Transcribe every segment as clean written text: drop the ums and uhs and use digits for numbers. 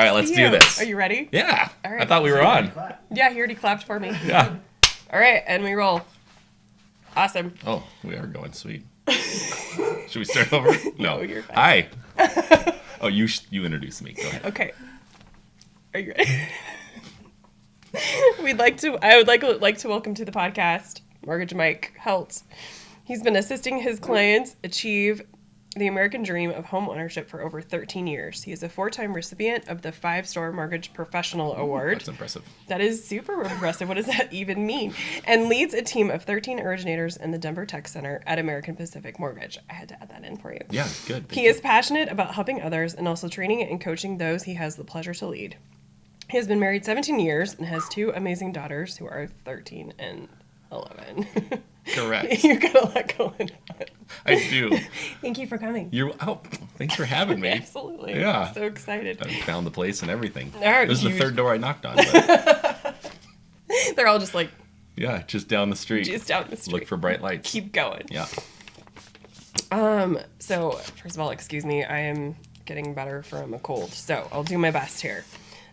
All right, let's do this. Are you ready? Yeah. All right. I thought we were on. Yeah, he already clapped for me. Yeah. All right, and we roll. Awesome. Oh, we are going sweet. Should we start over? No. You're fine. Hi. Oh, you introduced me. Go ahead. Okay. Are you ready? I would like to welcome to the podcast Mortgage Mike Heldt. He's been assisting his clients achieve the American dream of home ownership for over 13 years. He is a 4-time recipient of the 5-Star Mortgage Professional Award. That's impressive. That is super impressive. What does that even mean? And leads a team of 13 originators in the Denver Tech Center at American Pacific Mortgage. I had to add that in for you. Yeah, good. He is passionate about helping others and also training and coaching those he has the pleasure to lead. He has been married 17 years and has 2 amazing daughters who are 13 and 11. Correct. You got a lot going on. I do. Thank you for coming. Thanks for having me. Absolutely. Yeah. I'm so excited. I found the place and everything. Are It was the you- third door I knocked on. But They're all just like, yeah, just down the street. just down the street. Look for bright lights. Keep going. Yeah. So, first of all, excuse me. I am getting better from a cold, so I'll do my best here.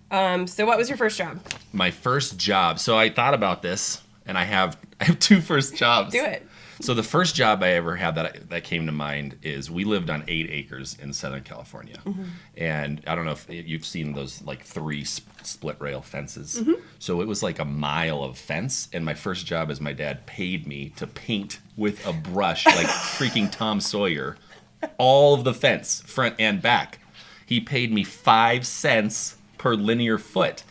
So what was your first job? My first job. So I thought about this, and I have 2 first jobs. Do it. So the first job I ever had that came to mind is we lived on 8 acres in Southern California. Mm-hmm. And I don't know if you've seen those like 3 split rail fences. Mm-hmm. So it was like a mile of fence. And my first job is my dad paid me to paint with a brush like freaking Tom Sawyer all of the fence, front and back. He paid me 5 cents per linear foot,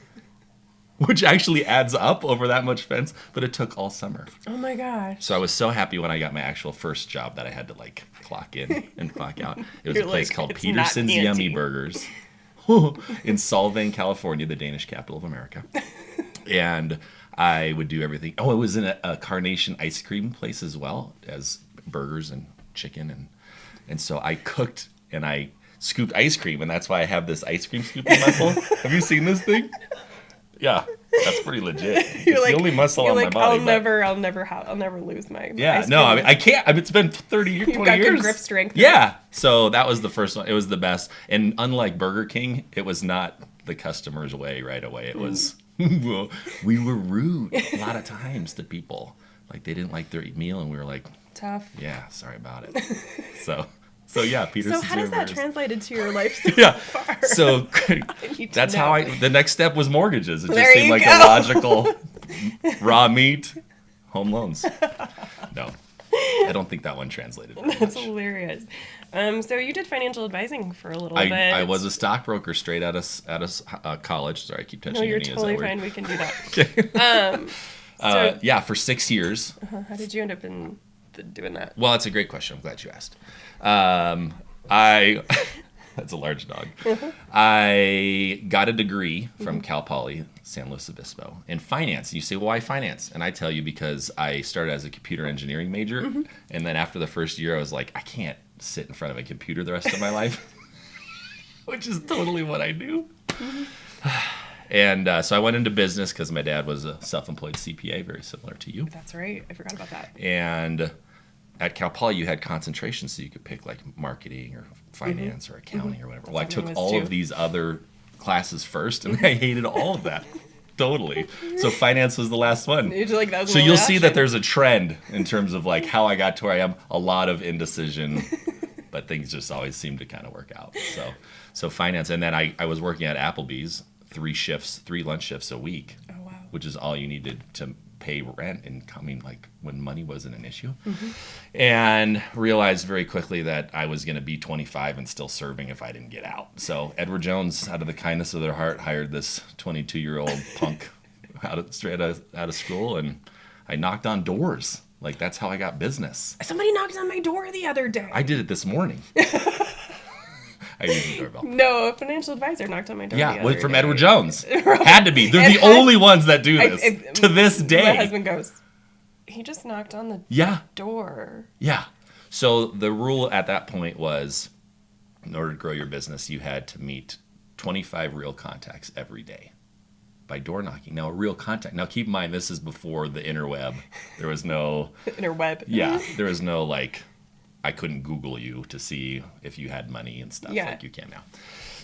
which actually adds up over that much fence, but it took all summer. Oh my gosh. So I was so happy when I got my actual first job that I had to like clock in and clock out. It was You're a place like, called "It's Peterson's not Yummy anti." Burgers in Solvang, California, the Danish capital of America. And I would do everything. Oh, it was in a Carnation ice cream place as well as burgers and chicken. And so I cooked and I scooped ice cream, and that's why I have this ice cream scoop in my bowl. Have you seen this thing? Yeah, that's pretty legit. It's the only muscle on my body. I'll never lose my. Yeah, ice no, cream. I mean, I can't. I mean, it's been 30 years, 20 You've got years. good grip strength. Yeah, so that was the first one. It was the best. And unlike Burger King, it was not the customer's way right away. It was, well, we were rude a lot of times to people. Like, they didn't like their meal, and we were like, Tough. yeah, sorry about it. So yeah, Peterson's. So how does that Burgers. translate into your life so Yeah. far? So need to that's know. how the next step was mortgages. It There just seemed you like go. a logical raw meat, home loans. No, I don't think that one translated very That's much. hilarious. So you did financial advising for a little bit. I was a stockbroker straight out of college. Sorry, I keep touching No, your you're knee. totally Is that fine. weird? We can do that. So Yeah, for 6 years. how did you end up doing that? Well, that's a great question. I'm glad you asked. That's a large dog. I got a degree from Cal Poly, San Luis Obispo, in finance. You say, well, why finance? And I tell you because I started as a computer engineering major, and then after the first year, I was like, I can't sit in front of a computer the rest of my life, which is totally what I do. And so I went into business because my dad was a self-employed CPA, very similar to you. That's right. I forgot about that. And at Cal Poly, you had concentration, so you could pick like marketing or finance or accounting or whatever. Well, I That's what took mine was all too. of these other classes first, and I hated all of that. Totally. So finance was the last one. You're like, that was So my you'll last see that option. there's a trend in terms of like how I got to where I am. A lot of indecision, but things just always seem to kind of work out. So finance, and then I was working at Applebee's 3 lunch shifts a week, Oh wow. which is all you needed to pay rent and coming like when money wasn't an issue. And realized very quickly that I was going to be 25 and still serving if I didn't get out. So Edward Jones, out of the kindness of their heart, hired this 22-year-old punk straight out of school, and I knocked on doors. Like, that's how I got business. Somebody knocked on my door the other day. I did it this morning. I used the doorbell. No, a financial advisor knocked on my door. the Yeah, other from day. Edward Jones. Had to be. They're It the had- only ones that do this to this My day. husband goes, he just knocked on the Yeah. door. Yeah. So the rule at that point was, in order to grow your business, you had to meet 25 real contacts every day by door knocking. Now, a real contact. Now, keep in mind, this is before the interweb. There was no, Interweb. yeah, there was no like, I couldn't Google you to see if you had money and stuff Yeah. like you can now.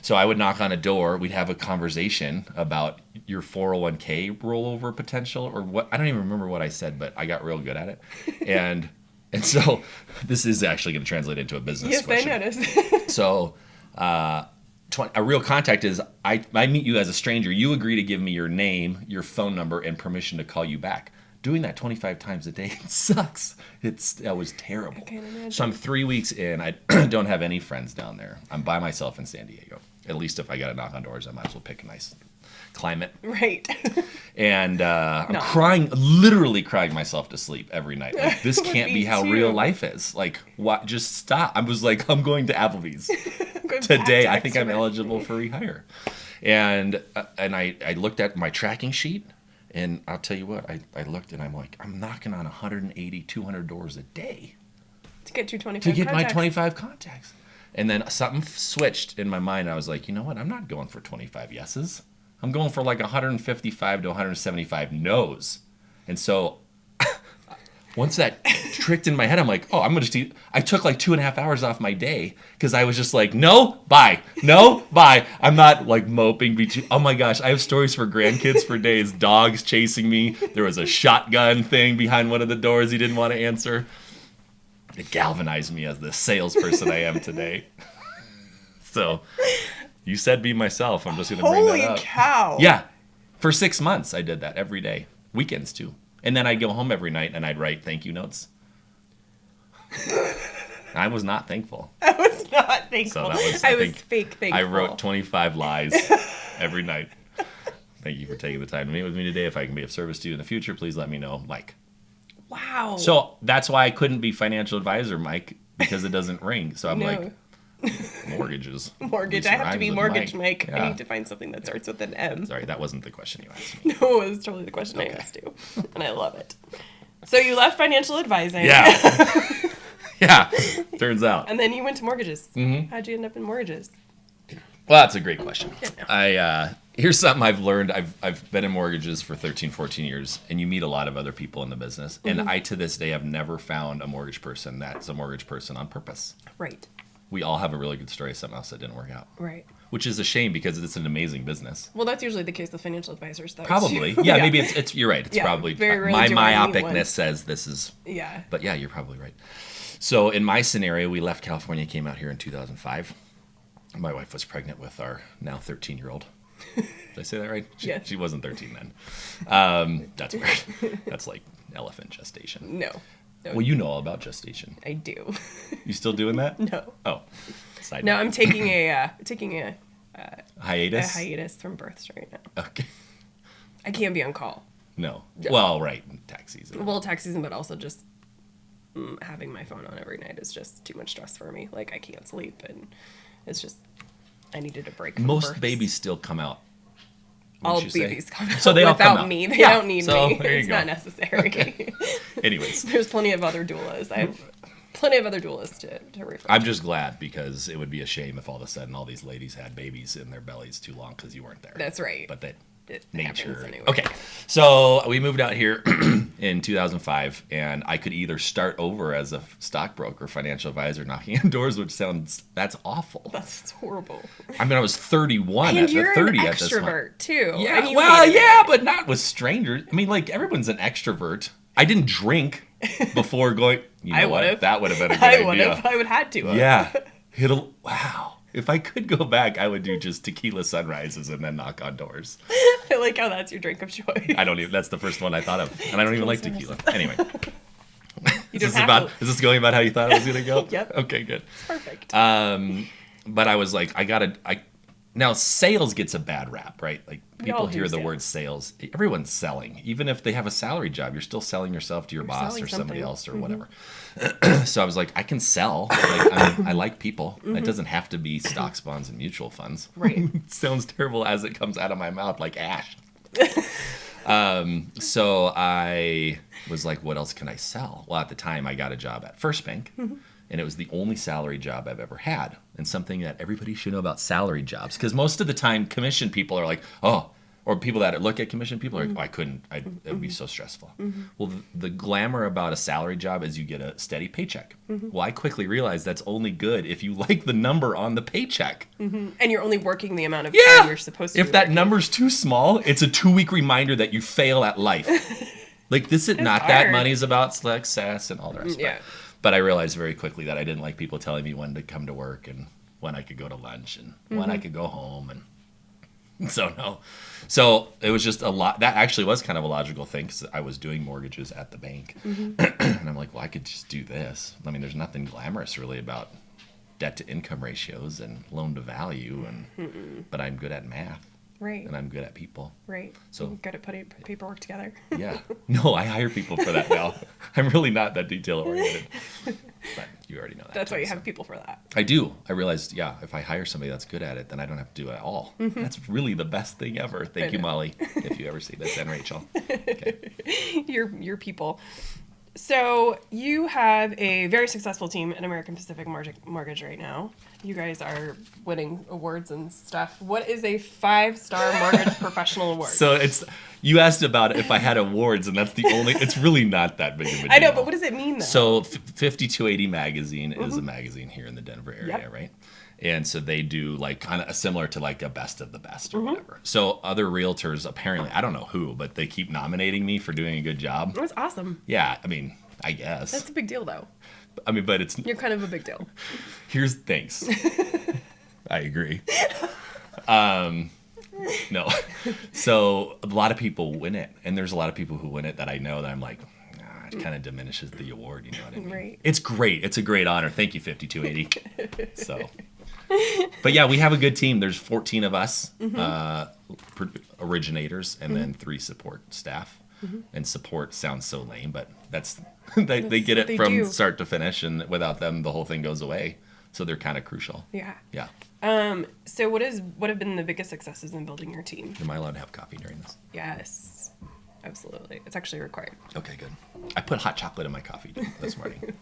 So I would knock on a door. We'd have a conversation about your 401k rollover potential or what. I don't even remember what I said, but I got real good at it. And so this is actually going to translate into a business question. I noticed. So a real contact is I meet you as a stranger. You agree to give me your name, your phone number, and permission to call you back. Doing that 25 times a day sucks. That was terrible. I can't imagine. So I'm 3 weeks in. I don't have any friends down there. I'm by myself in San Diego. At least if I got to knock on doors, I might as well pick a nice climate. Right. And I'm crying, literally crying myself to sleep every night. Like, this can't be how real life is. Like, what? Just stop. I was like, I'm going to Applebee's today. I think I'm eligible for rehire. And I looked at my tracking sheet, and I'll tell you what, I looked and I'm like, I'm knocking on 180, 200 doors a day. To get your 25 To get contacts. my 25 contacts. And then something switched in my mind. I was like, you know what? I'm not going for 25 yeses. I'm going for like 155 to 175 no's. And so once that tricked in my head, I'm like, oh, I'm going to just I took like 2.5 hours off my day because I was just like, no, bye. No, bye. I'm not like moping. Oh my gosh, I have stories for grandkids for days. Dogs chasing me. There was a shotgun thing behind one of the doors he didn't want to answer. It galvanized me as the salesperson I am today. So you said be myself. I'm just going to bring that up. Holy cow. Yeah. For 6 months, I did that every day. Weekends, too. And then I'd go home every night, and I'd write thank you notes. I was not thankful. I was not thankful. So that was, I was fake thankful. I wrote 25 lies every night. Thank you for taking the time to meet with me today. If I can be of service to you in the future, please let me know, Mike. Wow. So that's why I couldn't be financial advisor, Mike, because it doesn't ring. So I'm like, mortgages. Mortgage. I have to be mortgage, Mike. Yeah. I need to find something that starts with an M. Sorry, that wasn't the question you asked me. No, it was totally the question I asked you. And I love it. So you left financial advising. Yeah. Yeah, turns out. And then you went to mortgages. Mm-hmm. How'd you end up in mortgages? Well, that's a great question. Here's something I've learned. I've been in mortgages for 13, 14 years, and you meet a lot of other people in the business. Mm-hmm. And I, to this day, have never found a mortgage person that's a mortgage person on purpose. Right. We all have a really good story of something else that didn't work out. Right. Which is a shame because it's an amazing business. Well, that's usually the case with financial advisors, though. Probably. Too. Yeah, maybe it's you're right. It's probably very rarely my do I meet one. myopicness says this is. Yeah. But yeah, you're probably right. So in my scenario, we left California, came out here in 2005. My wife was pregnant with our now 13-year-old. Did I say that right? Yes. She wasn't 13 then. That's weird. That's like elephant gestation. No. Well, you know all about gestation. I do. You still doing that? No. Oh. Side No, note. I'm taking a hiatus. hiatus from births right now. Okay. I can't be on call. No. Well, right. Tax season. Well, tax season, but also just having my phone on every night is just too much stress for me. Like, I can't sleep, and it's just, I needed a break from Most births. babies still come out. All wouldn't you say? babies come out So they all without come out. me. They Yeah, don't need so me. there you It's go. not necessary. Okay. Anyways. There's plenty of other doulas. I have plenty of other doulas to refer I'm to. just glad because it would be a shame if all of a sudden all these ladies had babies in their bellies too long because you weren't there. That's right. But that It nature. happens anyway. Okay. So we moved out here in 2005, and I could either start over as a stockbroker, financial advisor, knocking on doors, which sounds, that's awful. That's horrible. I mean, I was 31 And at you're the 30 an at this point. extrovert, too. Yeah, And you well, hated it. yeah, but not with strangers. I mean, like, everyone's an extrovert. I didn't drink before going, you know I what? would've. That would have been a good I idea. would have. I would have had to. Yeah. Wow. If I could go back, I would do just tequila sunrises and then knock on doors. I like how that's your drink of choice. I don't even, that's the first one I thought of. And I don't even like tequila. Anyway. You Is don't have this going about how you thought it was going to go? Yep. Okay, good. It's perfect. But I was like, now sales gets a bad rap, right? Like people all hear do the sales. word sales. Everyone's selling. Even if they have a salary job, you're still selling yourself to your boss selling or somebody something. else or whatever. So I was like, I can sell. Like, I like people. It doesn't have to be stocks, bonds, and mutual funds. Right. It sounds terrible as it comes out of my mouth, like ash. So I was like, what else can I sell? Well, at the time, I got a job at First Bank, and it was the only salary job I've ever had, and something that everybody should know about salary jobs, because most of the time, commission people are like, oh, or people that look at commission people are like, oh, I couldn't. It would be so stressful. Well, the glamour about a salary job is you get a steady paycheck. Well, I quickly realized that's only good if you like the number on the paycheck. And you're only working the amount of time you're supposed to. If that number's too small, it's a 2-week reminder that you fail at life. Like this is not hard. That money is about success and all the rest. Yeah. But I realized very quickly that I didn't like people telling me when to come to work and when I could go to lunch and when I could go home. And so, no. So it was just a lot. That actually was kind of a logical thing because I was doing mortgages at the bank. And I'm like, well, I could just do this. I mean, there's nothing glamorous really about debt to income ratios and loan to value. But I'm good at math. Right. And I'm good at people. Right. So you're good at putting paperwork together. Yeah. No, I hire people for that now. I'm really not that detail oriented. But you already know that. That's why you have people for that. I do. I realized, if I hire somebody that's good at it, then I don't have to do it at all. That's really the best thing ever. Thank you, Molly, if you ever see this, and Rachel. Okay. Your people. So you have a very successful team in American Pacific Mortgage right now. You guys are winning awards and stuff. What is a 5-star mortgage professional award? So you asked about if I had awards, and that's the only. It's really not that big of a deal. I know, but what does it mean though? So 5280 magazine is a magazine here in the Denver area, right? And so they do like kind of similar to like a best of the best or whatever. So other realtors, apparently, I don't know who, but they keep nominating me for doing a good job. That's awesome. Yeah, I mean, I guess. That's a big deal though. I mean, but it's... You're kind of a big deal. Thanks. I agree. No. So a lot of people win it. And there's a lot of people who win it that I know that I'm like, it kind of diminishes the award. You know what I mean? Right. It's great. It's a great honor. Thank you, 5280. So... But yeah, we have a good team. There's 14 of us, originators, and then 3 support staff. And support sounds so lame, but that's they get it from start to finish, and without them, the whole thing goes away. So they're kind of crucial. Yeah. Yeah. So what have been the biggest successes in building your team? Am I allowed to have coffee during this? Yes. Absolutely. It's actually required. Okay, good. I put hot chocolate in my coffee this morning.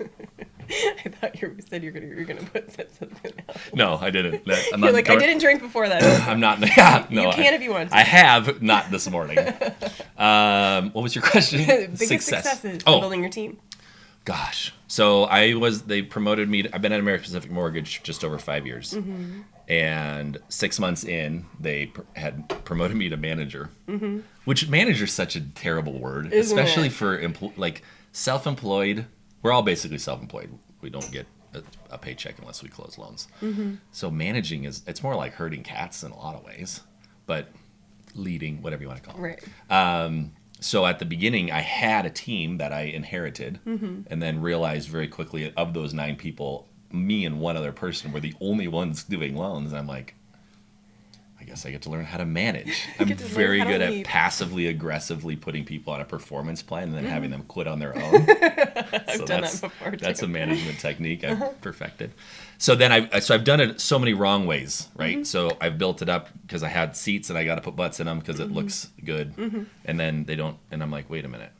I thought you said you're gonna put something else. No, I didn't. You're like, I didn't drink before that. I'm not. Yeah, no. You can if you want to. I have not this morning. What was your question? Biggest successes in building your team. Gosh. So they promoted me. I've been at American Pacific Mortgage just over 5 years. And 6 months in, they had promoted me to manager, which manager is such a terrible word, especially for self-employed. We're all basically self-employed. We don't get a paycheck unless we close loans. So managing it's more like herding cats in a lot of ways, but leading, whatever you want to call it. Right. So at the beginning, I had a team that I inherited, and then realized very quickly of those 9 people, me and one other person were the only ones doing loans. I'm like, I guess I get to learn how to manage. I'm very good at passively aggressively putting people on a performance plan and then having them quit on their own. I've done that before too. That's a management technique I've perfected. So then I've done it so many wrong ways, right? So I've built it up because I had seats and I got to put butts in them because it looks good, and then they don't. And I'm like, wait a minute.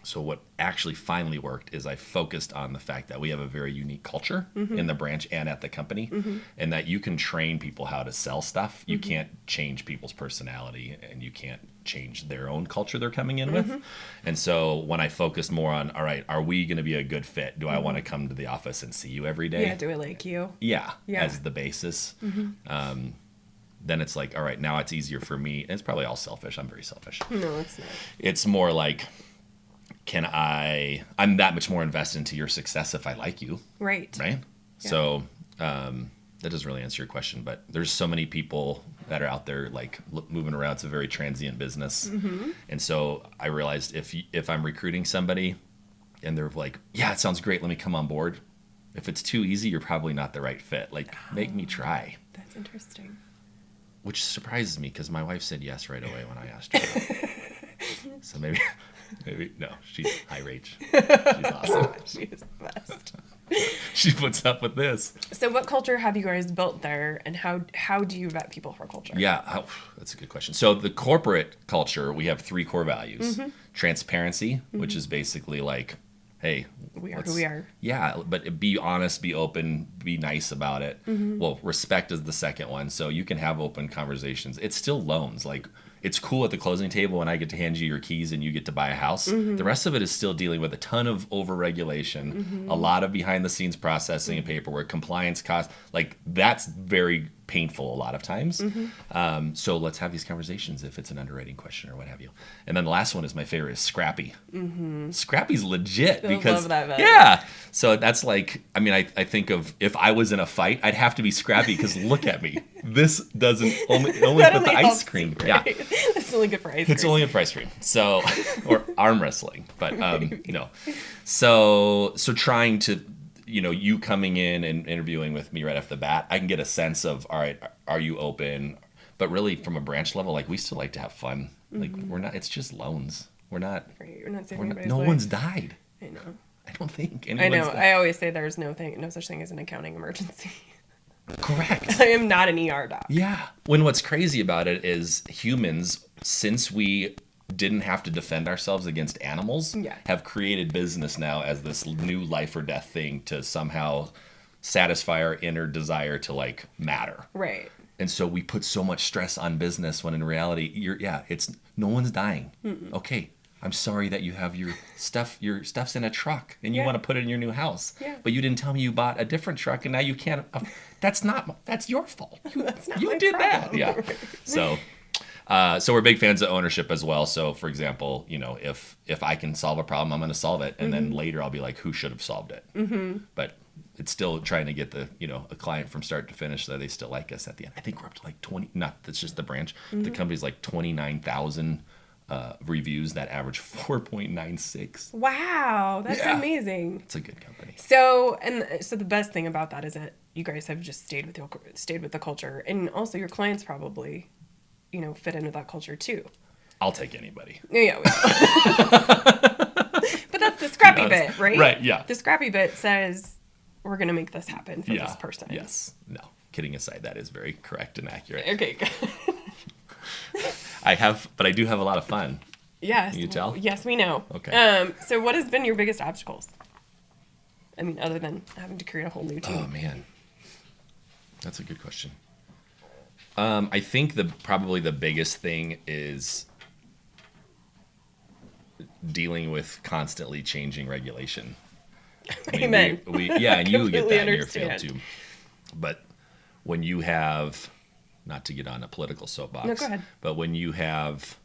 So what actually finally worked is I focused on the fact that we have a very unique culture in the branch and at the company, and that you can train people how to sell stuff. You can't change people's personality, and you can't change their own culture they're coming in with. And so when I focused more on, all right, are we going to be a good fit? Do I want to come to the office and see you every day? Yeah, do I like you? Yeah. As the basis. Then it's like, all right, now it's easier for me. And it's probably all selfish. I'm very selfish. No, it's not. It's more like... I'm that much more invested into your success if I like you. Right. Yeah. So that doesn't really answer your question, but there's so many people that are out there like moving around. It's a very transient business. And so I realized if I'm recruiting somebody and they're like, yeah, it sounds great, let me come on board. If it's too easy, you're probably not the right fit. Like, make me try. That's interesting. Which surprises me because my wife said yes right away when I asked her. So maybe no, she's high rage. She's awesome. She is the best. She puts up with this. So what culture have you guys built there, and how do you vet people for culture? Yeah, that's a good question. So the corporate culture, we have 3 core values. Transparency, which is basically like, hey, we are who we are. Yeah, but be honest, be open, be nice about it. Well, respect is the second one. So you can have open conversations. It's still loans. Like, it's cool at the closing table when I get to hand you your keys and you get to buy a house. The rest of it is still dealing with a ton of over-regulation, a lot of behind-the-scenes processing and paperwork, compliance costs. Like, that's very painful a lot of times. So let's have these conversations if it's an underwriting question or what have you. And then the last one is my favorite, is Scrappy. Scrappy's legit I because love that. yeah. So that's like, I mean, I think of if I was in a fight, I'd have to be Scrappy because look at me. This doesn't only put the ice cream. Right? Yeah, it's only good for ice cream. It's only good for ice cream. So or arm wrestling, but no. So trying to, you coming in and interviewing with me right off the bat, I can get a sense of, all right, are you open? But really from a branch level, like, we still like to have fun. Like, we're not, it's just loans. We're not, right. We're not saving anybody's no life. one's died. I know. I don't think I know. died. I always say there's no such thing as an accounting emergency. Correct. I am not an ER doc. Yeah. When what's crazy about it is humans, since we didn't have to defend ourselves against animals, have created business now as this new life or death thing to somehow satisfy our inner desire to, like, matter. Right. And so we put so much stress on business when in reality, it's no one's dying. Okay. I'm sorry that you have your stuff's in a truck and you want to put it in your new house. Yeah. But you didn't tell me you bought a different truck and now you can't. That's your fault. You did that. Yeah. So we're big fans of ownership as well. So for example, if I can solve a problem, I'm going to solve it. And then later I'll be like, who should have solved it? But it's still trying to get a client from start to finish so they still like us at the end. I think we're up to like 20, that's just the branch. The company's like 29,000 reviews that average 4.96. Wow, that's amazing. It's a good company. So the best thing about that is that you guys have just stayed with the culture, and also your clients probably, fit into that culture too. I'll take anybody. Yeah. But that's the scrappy bit, right? Right. Yeah. The scrappy bit says we're gonna make this happen for this person. Yes. No. Kidding aside, that is very correct and accurate. Okay. Good. I do have a lot of fun. Yes. Can you tell? Yes, we know. Okay. So what has been your biggest obstacles? I mean, other than having to create a whole new team. Oh man, that's a good question. I think probably the biggest thing is dealing with constantly changing regulation. Amen. And you get that in your understand. field too. But when you have, not to get on a political soapbox, no, go ahead. But when you have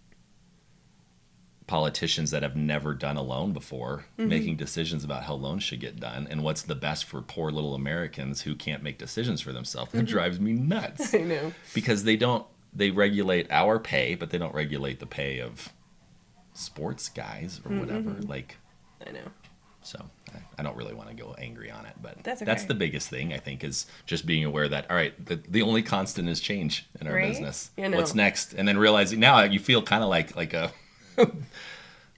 politicians that have never done a loan before making decisions about how loans should get done and what's the best for poor little Americans who can't make decisions for themselves, that drives me nuts. I know. Because they regulate our pay, but they don't regulate the pay of sports guys or whatever. Like, I know. So I don't really want to go angry on it, but that's the biggest thing, I think, is just being aware that, all right, the only constant is change in our business. What's next? And then realizing now you feel kind of like a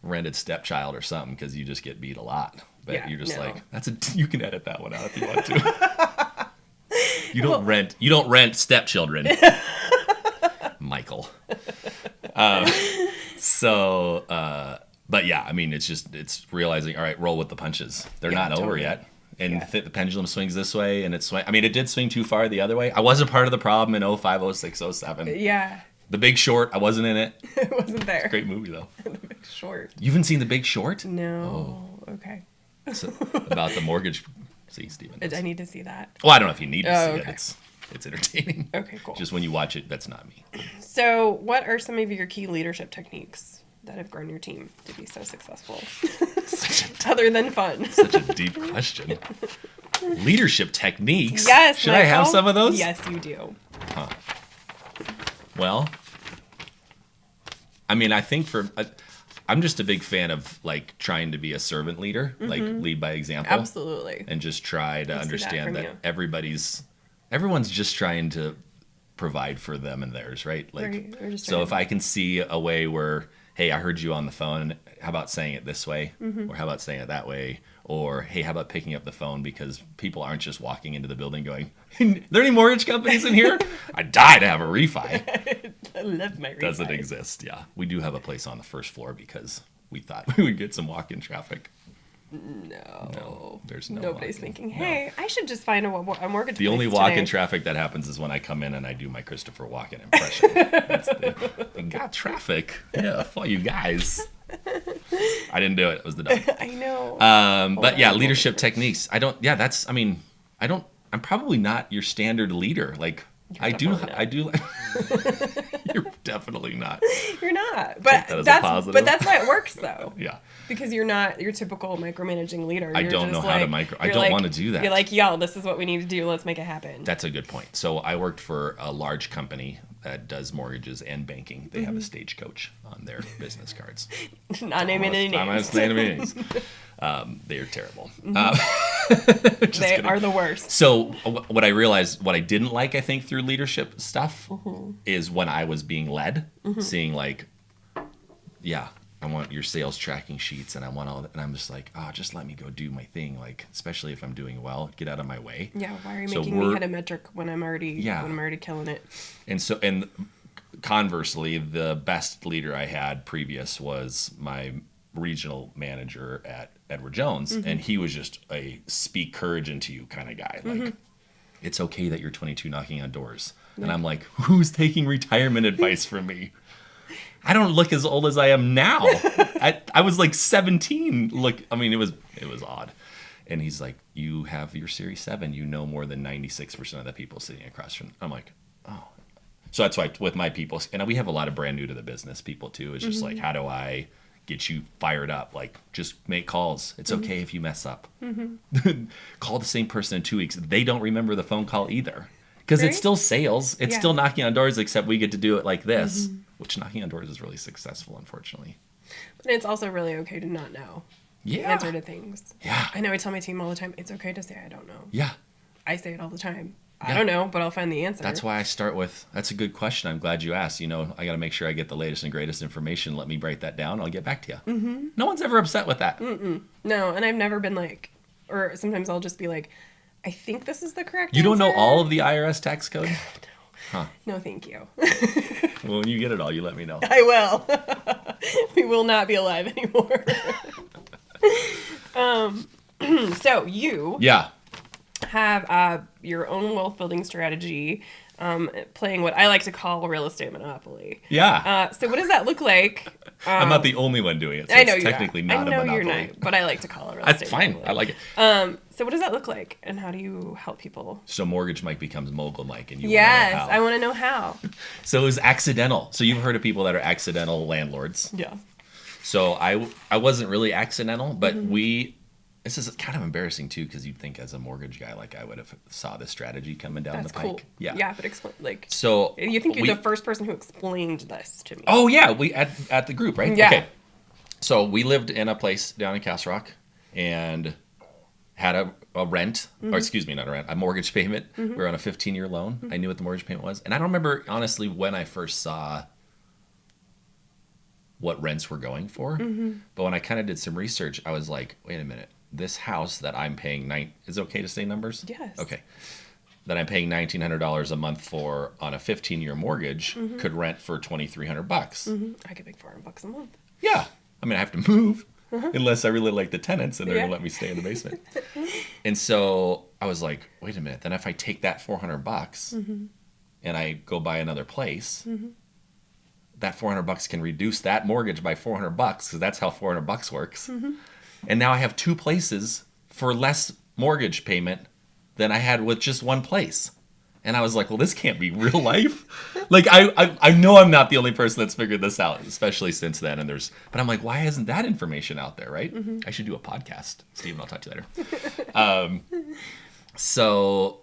rented stepchild or something because you just get beat a lot. But you're just like, you can edit that one out if you want to. You don't rent stepchildren, Michael. But yeah, I mean, it's realizing, all right, roll with the punches. They're not over yet. And the pendulum swings this way, and it did swing too far the other way. I wasn't part of the problem in 05, 06, 07. Yeah. The Big Short, I wasn't in it. It wasn't there. It's a great movie, though. The Big Short. You haven't seen The Big Short? No. Oh. Okay. So, about the mortgage. See, Steven. I need to see that. Well, I don't know if you need to see it. It's entertaining. Okay, cool. Just when you watch it, that's not me. So what are some of your key leadership techniques that have grown your team to be so successful? Other than fun. Such a deep question. Leadership techniques? Yes. Should I have some of those? Yes, you do. Huh. Well, I mean, I think I'm just a big fan of like trying to be a servant leader, like lead by example. Absolutely. And just try to understand that everyone's just trying to provide for them and theirs, right? Like, so if I can see a way where, hey, I heard you on the phone, how about saying it this way? Or how about saying it that way? Or, hey, how about picking up the phone? Because people aren't just walking into the building going, are there any mortgage companies in here? I'd die to have a refi. I love my refi. Doesn't exist, yeah. We do have a place on the first floor because we thought we would get some walk-in traffic. No. There's no Nobody's walking. thinking, No. hey, I should just find a mortgage The place only walk in today. traffic that happens is when I come in and I do my Christopher Walken impression. That's got traffic. Yeah, for you guys. I didn't do it. It was the dog. I know. But yeah, leadership techniques. I'm probably not your standard leader. Like, I do. You're definitely not. You're not. But that as a that's positive. but that's why it works though. Yeah. Because you're not your typical micromanaging leader. I You're don't just know how to I don't want to do that. You're like, yo, this is what we need to do. Let's make it happen. That's a good point. So I worked for a large company that does mortgages and banking. They have a stagecoach on their business cards. Not naming any I'm names. not naming any names. They are terrible. They are the worst. So what I realized, what I didn't like, I think, through leadership stuff is when I was being led, seeing like, yeah, I want your sales tracking sheets and I want all that. And I'm just like, oh, just let me go do my thing. Like, especially if I'm doing well, get out of my way. Yeah, why are you making me hit a metric when I'm already killing it? And conversely, the best leader I had previous was my regional manager at Edward Jones, and he was just a speak courage into you kind of guy. Like, it's okay that you're 22 knocking on doors. And I'm like, who's taking retirement advice from me? I don't look as old as I am now. I was like 17. Look, I mean, it was odd. And he's like, you have your Series 7. You know more than 96% of the people sitting across from. I'm like, oh. So that's why with my people, and we have a lot of brand new to the business people too. It's just like, how do I get you fired up? Like, just make calls. It's okay if you mess up. Call the same person in 2 weeks. They don't remember the phone call either. Because it's still sales. It's still knocking on doors, except we get to do it like this, which knocking on doors is really successful, unfortunately. But it's also really okay to not know the answer to things. Yeah. I know I tell my team all the time, it's okay to say I don't know. Yeah. I say it all the time. I don't know, but I'll find the answer. That's why I start with, that's a good question. I'm glad you asked. You know, I got to make sure I get the latest and greatest information. Let me write that down. I'll get back to you. No one's ever upset with that. No, and I've never been like, or sometimes I'll just be like, I think this is the correct You answer. don't know all of the IRS tax code? No, thank you. Well, when you get it all, you let me know. I will. We will not be alive anymore. So you have your own wealth building strategy, playing what I like to call real estate monopoly. Yeah. So what does that look like? I'm not the only one doing it, so I know it's you're technically not. not a monopoly. I know you're not, but I like to call it real That's estate fine. monopoly. I like it. So what does that look like, and how do you help people? So Mortgage Mike becomes Mogul Mike, and you Yes, want to know how. I want to know how. So it was accidental. So you've heard of people that are accidental landlords. Yeah. So I wasn't really accidental, but this is kind of embarrassing too, because you'd think as a mortgage guy, like I would have saw this strategy coming down That's the pike. cool. Yeah. Yeah, but explain, like, So you think you're the first person who explained this to me. Oh yeah, we at the group, right? Yeah. Okay. So we lived in a place down in Castle Rock and had a rent, or excuse me, not a rent, a mortgage payment. We were on a 15-year loan. I knew what the mortgage payment was. And I don't remember, honestly, when I first saw what rents were going for. But when I kind of did some research, I was like, wait a minute. This house that I'm paying, is it okay to say numbers? Yes. Okay. That I'm paying $1,900 a month for on a 15-year mortgage could rent for $2,300. I could make $400 a month. Yeah. I mean, I have to move unless I really like the tenants and they're going to let me stay in the basement. And so I was like, wait a minute. Then if I take that $400 and I go buy another place, that $400 can reduce that mortgage by $400 because that's how $400 works. And now I have two places for less mortgage payment than I had with just one place. And I was like, well, this can't be real life. Like, I know I'm not the only person that's figured this out, especially since then. But I'm like, why isn't that information out there, right? I should do a podcast. Steven, I'll talk to you later. So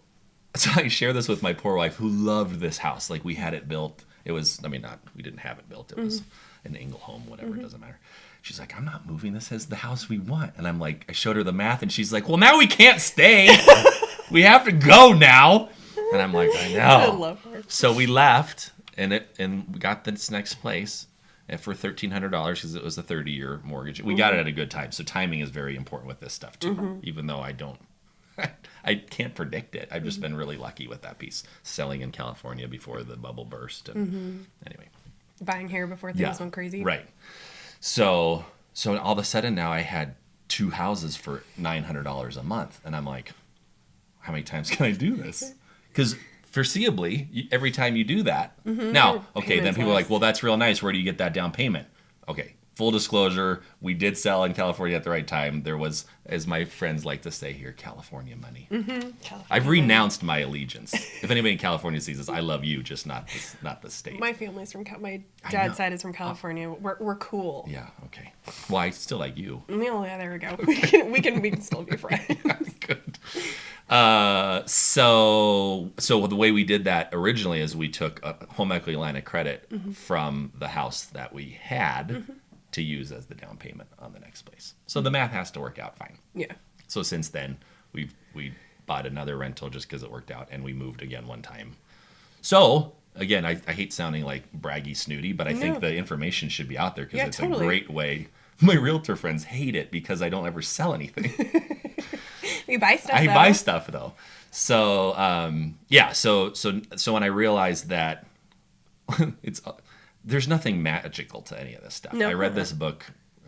I share this with my poor wife who loved this house. Like, we had it built. It was, we didn't have it built. It was an Engle home, whatever, it doesn't matter. She's like, I'm not moving. This is the house we want. And I'm like, I showed her the math and she's like, well, now we can't stay. We have to go now. And I'm like, I know. I love her. So we left and we got this next place and for $1,300 because it was a 30-year mortgage. We got it at a good time. So timing is very important with this stuff too, even though I can't predict it. I've just been really lucky with that piece. Selling in California before the bubble burst. And anyway. Buying here before things went crazy. Right. So all of a sudden now I had 2 houses for $900 a month. And I'm like, how many times can I do this? Because foreseeably, every time you do that, now, okay, then people are like, well, that's real nice. Where do you get that down payment? Okay, full disclosure, we did sell in California at the right time. There was, as my friends like to say here, California money. I've renounced my allegiance. If anybody in California sees this, I love you, just not the state. My family's from my dad's side is from California. We're cool. Yeah. Okay. Well, I still like you. No, yeah, there we go. Okay. We can still be friends. Good. So the way we did that originally is we took a home equity line of credit from the house that we had to use as the down payment on the next place. So the math has to work out fine. Yeah. So since then, we bought another rental just because it worked out, and we moved again one time. So again, I hate sounding like braggy snooty, but I think the information should be out there because it's a great way. My realtor friends hate it because I don't ever sell anything. You buy stuff. I buy stuff though. So so when I realized that there's nothing magical to any of this stuff. No. I read this book,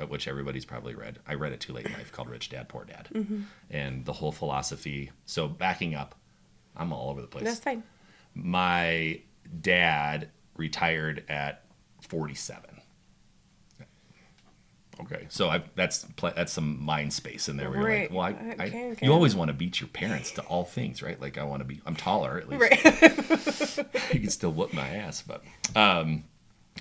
which everybody's probably read. I read it too late in life, called Rich Dad Poor Dad, and the whole philosophy. So backing up, I'm all over the place. That's fine. My dad retired at 47. Okay, so that's some mind space in there. Where you're like, well, Okay. you always want to beat your parents to all things, right? Like I'm taller at least. Right. You can still whoop my ass, but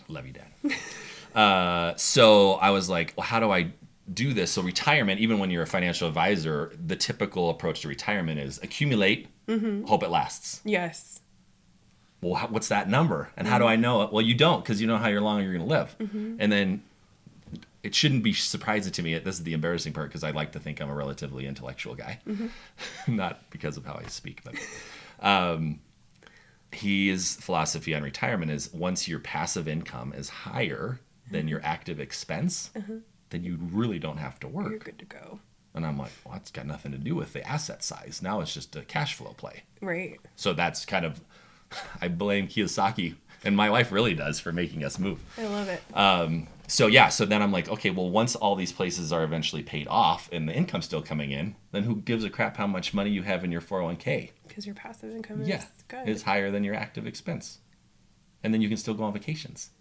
love you, Dad. So I was like, well, how do I do this? So retirement, even when you're a financial advisor, the typical approach to retirement is accumulate, hope it lasts. Yes. Well, what's that number? And how do I know it? Well, you don't, because you know how long you're going to live. And then it shouldn't be surprising to me. This is the embarrassing part because I like to think I'm a relatively intellectual guy, not because of how I speak, but his philosophy on retirement is once your passive income is higher than your active expense, then you really don't have to work. You're good to go. And I'm like, well, that's got nothing to do with the asset size. Now it's just a cash flow play. Right. So that's kind of, I blame Kiyosaki, and my wife really does, for making us move. I love it. So then I'm like, okay, well, once all these places are eventually paid off and the income's still coming in, then who gives a crap how much money you have in your 401k? Because your passive income is good. Is higher than your active expense. And then you can still go on vacations.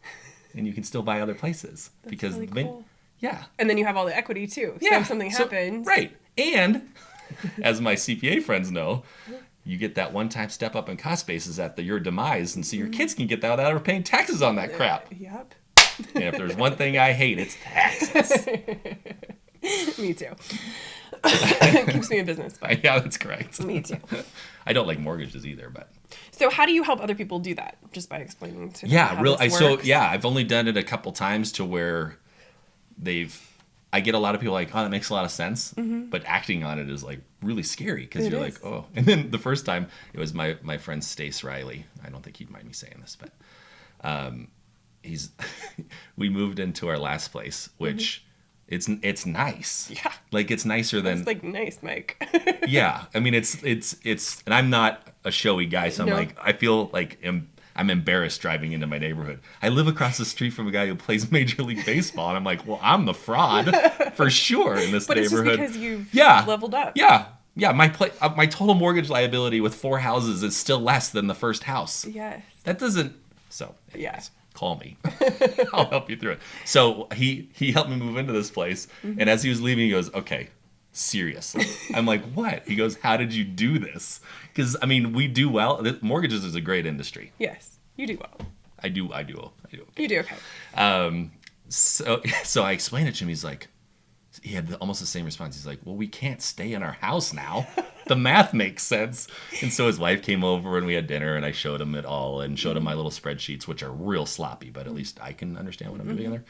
And you can still buy other places. That's because really cool. Yeah. And then you have all the equity too. So if something happens. Right. And as my CPA friends know, you get that one-time step up in cost basis at your demise, and so your kids can get that without ever paying taxes on that crap. Yep. And if there's one thing I hate, it's taxes. Me too. It keeps me in business. But Yeah, that's correct. me too. I don't like mortgages either, but So how do you help other people do that? Just by explaining to them how real. this So works? I've only done it a couple times to where I get a lot of people like, oh, that makes a lot of sense, but acting on it is like really scary because you're like, oh. And then the first time it was my friend Stace Riley. I don't think he'd mind me saying this, but we moved into our last place, which it's nice. Yeah. Like it's nicer than. It's like nice, Mike. Yeah, I mean it's and I'm not a showy guy, so I'm like I feel like I'm embarrassed driving into my neighborhood. I live across the street from a guy who plays Major League Baseball, and I'm like, well, I'm the fraud for sure in this But neighborhood. It's just because you've leveled up. Yeah. My total mortgage liability with 4 houses is still less than the first house. Yes. That doesn't. So Yeah. call me. I'll help you through it. So he helped me move into this place, and as he was leaving, he goes, okay, seriously. I'm like, what? He goes, how did you do this? Because I mean, we do well. Mortgages is a great industry. Yes, you do well. I do okay. You do okay. So I explained it to him. He's like, he had almost the same response. He's like, well, we can't stay in our house now. The math makes sense. And so his wife came over and we had dinner, and I showed him it all and showed him my little spreadsheets, which are real sloppy, but at least I can understand what I'm doing there.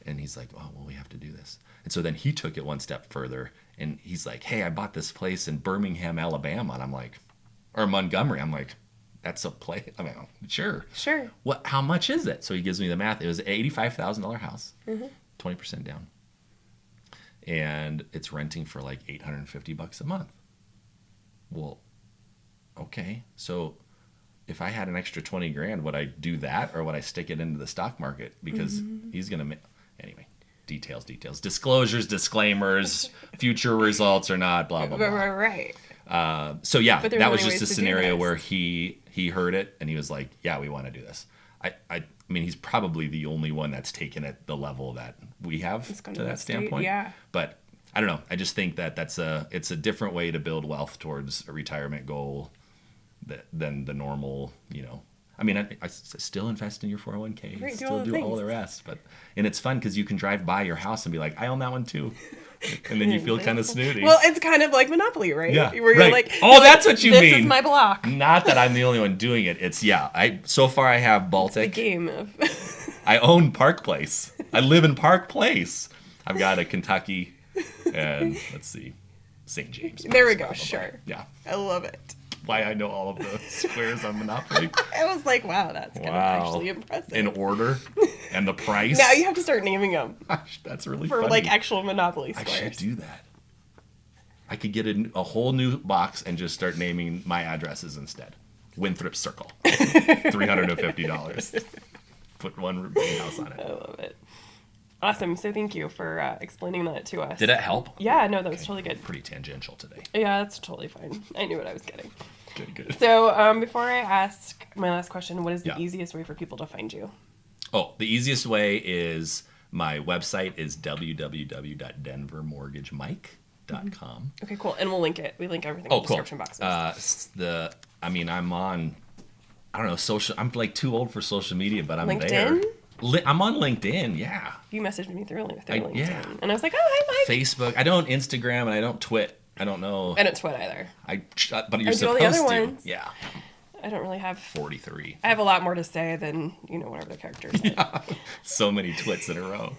And he's like, oh, well, we have to do this. And so then he took it one step further, and he's like, hey, I bought this place in Birmingham, Alabama. And I'm like, or Montgomery. I'm like, that's a place. I mean, sure. What? How much is it? So he gives me the math. It was an $85,000 house, 20% down, and it's renting for like $850 a month. Well, okay. So if I had an extra 20 grand, would I do that, or would I stick it into the stock market? Because he's gonna anyway. details, disclosures, disclaimers, future results or not, blah blah blah. Right. So yeah, But there's that was other just a ways to do scenario this. where he heard it and he was like, yeah, we want to do this. I mean, he's probably the only one that's taken it the level that we have It's kind to of that the state, standpoint. yeah. But I don't know. I just think that it's a different way to build wealth towards a retirement goal than the normal, I mean, I still invest in your 401k, Right, do still all the do all things. the rest, and it's fun because you can drive by your house and be like, I own that one too, and then you feel kind of snooty. Well, it's kind of like Monopoly, right? Yeah, Where you're right. like, Oh, you're that's like, what you this mean. This is my block. Not that I'm the only one doing it. It's so far I have The Baltic. game of. I own Park Place. I live in Park Place. I've got a Kentucky and let's see, St. James. There we go. Probably. Sure. Yeah. I love it. Why I know all of the squares on Monopoly. I was like, wow, that's kind of actually impressive. In order and the price. Now you have to start naming them That's really for funny. like actual Monopoly I squares. should do that. I could get a whole new box and just start naming my addresses instead. Winthrop Circle, $350. Put one big house on I it. love it. Awesome. So thank you for explaining that to us. Did it help? Yeah, no, that was totally good. Pretty tangential today. Yeah, that's totally fine. I knew what I was getting. Good. So before I ask my last question, what is the Yeah. easiest way for people to find you? Oh, the easiest way is my website is www.denvermortgagemike.com. Okay, cool. And we'll link it. We link everything Oh, in the cool. description boxes. I'm on, I don't know, social. I'm like too old for social media, but I'm LinkedIn? there. I'm on LinkedIn. Yeah. You messaged me through LinkedIn. yeah. And I was like, oh, hi, Mike. Facebook. I don't Instagram and I don't Twit. I don't know. I don't tweet either. But you're I do all the supposed other to. ones. Yeah. I don't really have. 43. I have a lot more to say than, whatever the characters say. So many twits in a row.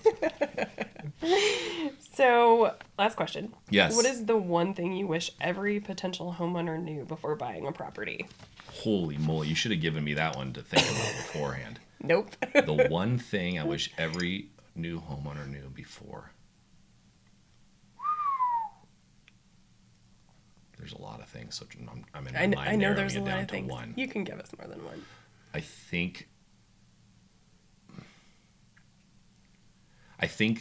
So, last question. Yes. What is the one thing you wish every potential homeowner knew before buying a property? Holy moly. You should have given me that one to think about beforehand. Nope. The one thing I wish every new homeowner knew before. There's a lot of things, so I'm in my mind I know narrowing there's a it lot down of to things. one. You can give us more than one. I think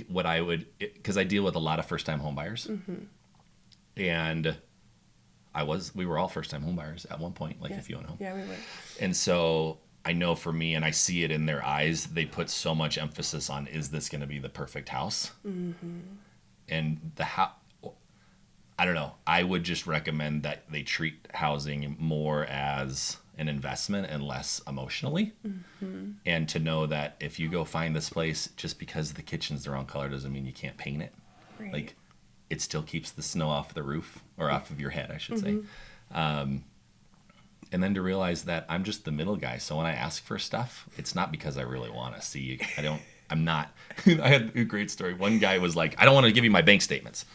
what I would, because I deal with a lot of first-time home buyers, and we were all first-time home buyers at one point, like Yes. if you own a home. Yeah, we would. And so I know for me, and I see it in their eyes, they put so much emphasis on, is this going to be the perfect house? And the house, I don't know. I would just recommend that they treat housing more as an investment and less emotionally. And to know that if you go find this place, just because the kitchen's the wrong color doesn't mean you can't paint it. Right. Like, it still keeps the snow off the roof, or off of your head, I should say. And then to realize that I'm just the middle guy. So when I ask for stuff, it's not because I really want to see. I'm not. I had a great story. One guy was like, I don't want to give you my bank statements.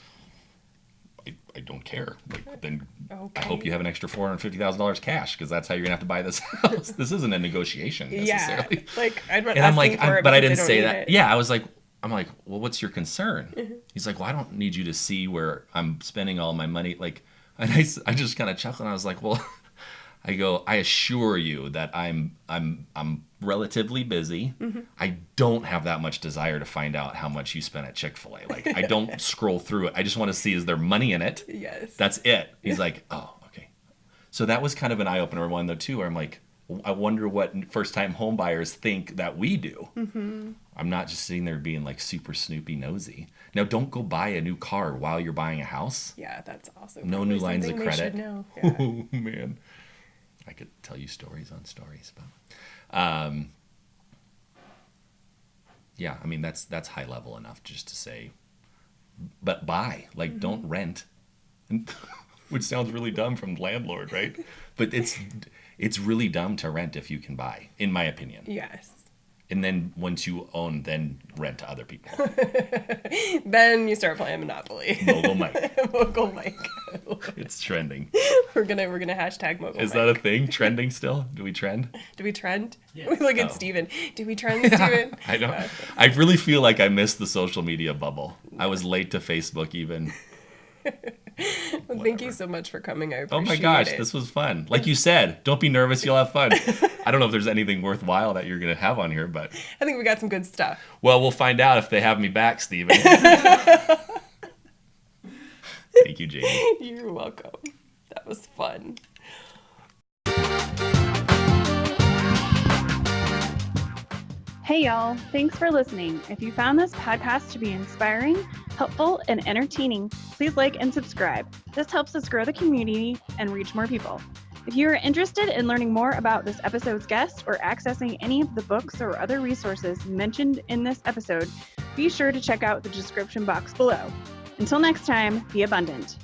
I don't care. Like, then Okay. I hope you have an extra $450,000 cash, because that's how you're gonna have to buy this house. This isn't a negotiation necessarily. Yeah. Like, I'd And I'm like, for it but I because didn't they don't say need that. it. Yeah, I'm like, well, what's your concern? He's like, well, I don't need you to see where I'm spending all my money. Like, and I just kind of chuckled. And I was like, well, I assure you that I'm relatively busy. I don't have that much desire to find out how much you spent at Chick-fil-A. Like, I don't scroll through it. I just want to see, is there money in it? Yes. That's it. He's like, oh, okay. So that was kind of an eye-opener one, though, too, where I'm like, I wonder what first-time home buyers think that we do. I'm not just sitting there being like super snoopy nosy. Now, don't go buy a new car while you're buying a house. Yeah, that's also No probably new lines of something they credit. should know. Yeah. Oh, man. I could tell you stories on stories, but yeah, I mean, that's high level enough just to say, but buy, like, don't rent. Which sounds really dumb from landlord, right? But it's really dumb to rent if you can buy, in my opinion. Yes. And then once you own, then rent to other people. Then you start playing Monopoly. Mogul Mike. Mogul Mike. It's trending. We're gonna hashtag Mogul Is Mike. that a thing? Trending still? Do we trend? Do we trend? Yeah. We look at Oh. Steven. Do we trend, Steven? I don't. I really feel like I missed the social media bubble. I was late to Facebook even. Well, thank you so much for coming. I appreciate Oh my gosh, it. this was fun. Like you said, don't be nervous, you'll have fun. I don't know if there's anything worthwhile that you're going to have on here, but... I think we got some good stuff. Well, we'll find out if they have me back, Steven. Thank you, Jamie. You're welcome. That was fun. Hey y'all, thanks for listening. If you found this podcast to be inspiring, helpful, and entertaining, please like and subscribe. This helps us grow the community and reach more people. If you are interested in learning more about this episode's guest or accessing any of the books or other resources mentioned in this episode, be sure to check out the description box below. Until next time, be abundant.